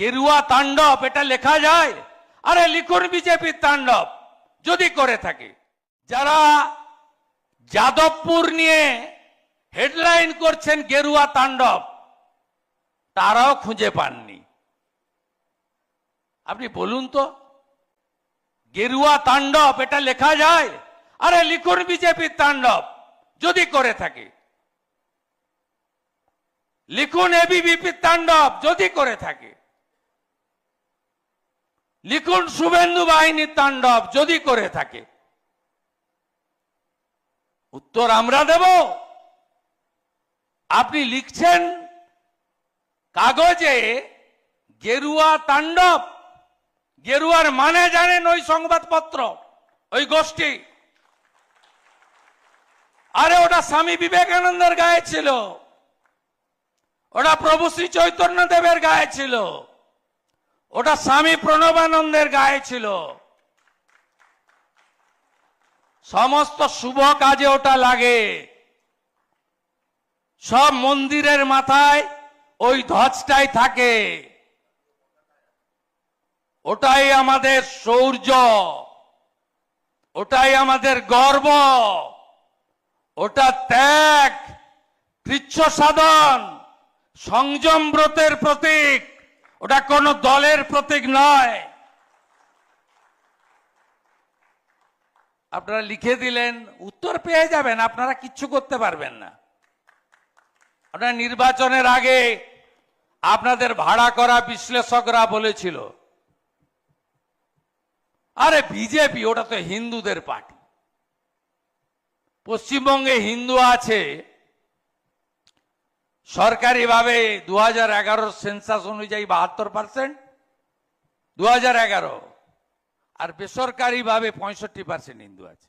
গেরুয়া তাণ্ডব এটা লেখা যায়? আরে লিখুন বিজেপির তাণ্ডব যদি করে থাকে। যারা যাদবপুর নিয়ে হেডলাইন করছেন গেরুয়া তাণ্ডব, তারাও খুঁজে পাননি। আপনি বলুন তো, গেরুয়া তাণ্ডব এটা লেখা যায়? আরে লিখুন বিজেপির তাণ্ডব যদি করে থাকে। লিখুন এবিভিপির তাণ্ডব যদি করে থাকে। লিখুন শুভেন্দু বাহিনীর তাণ্ডব যদি করে থাকে। উত্তর আমরা দেব। আপনি লিখছেন কাগজে গেরুয়া তাণ্ডব। গেরুয়ার মানে জানেন ওই সংবাদপত্র, ওই গোষ্ঠী? আরে ওটা স্বামী বিবেকানন্দের গায়ে ছিল, ওটা প্রভু শ্রী চৈতন্য দেবের গায়ে ছিল, ওটা স্বামী প্রণবানন্দের গায়ে ছিল। সমস্ত শুভ কাজে ওটা লাগে। সব মন্দিরের মাথায় ওই ধ্বজটাই থাকে। ওটাই আমাদের শৌর্য, ওটাই আমাদের গর্ব, ওটা ত্যাগ, কৃচ্ছ সাধন, সংযম ব্রতের প্রতীক। ওটা কোনো দলের প্রতীক নয়। আপনারা লিখে দিলেন, উত্তর পেয়ে যাবেন, আপনারা কিচ্ছু করতে পারবেন না। আপনারা নির্বাচনের আগে আপনাদের ভাড়া করা বিশ্লেষকরা বলেছিল, আরে বিজেপি ওটা তো হিন্দুদের পার্টি। পশ্চিমবঙ্গে হিন্দু আছে সরকারিভাবে 2011 সেন্সাস অনুযায়ী 72%, 2011, আর বেসরকারিভাবে 65% হিন্দু আছে।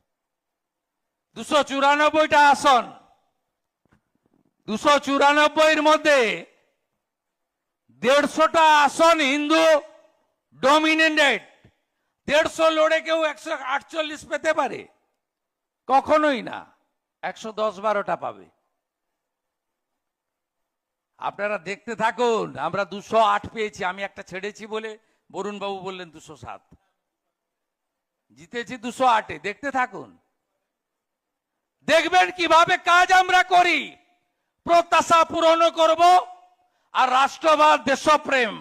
294টা আসন, 294-এর মধ্যে 150টা আসন হিন্দু ডমিনেটেড। 150 লড়ে কেউ 148 পেতে পারে? কখনোই না। 110-12টা পাবে। আপনারা দেখতে থাকুন। আমরা 208 পেয়েছি, আমি একটা ছেড়েছি বলে বরুণ বাবু বললেন 207, জিতেছি 208-এ। দেখতে থাকুন, দেখবেন কিভাবে কাজ আমরা করি। প্রত্যাশা পূরণ করব, আর রাষ্ট্রবাদ, দেশপ্রেম,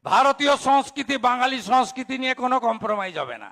ভারতীয় সংস্কৃতি, বাঙালি সংস্কৃতি নিয়ে কোনো কম্প্রোমাইজ হবে না।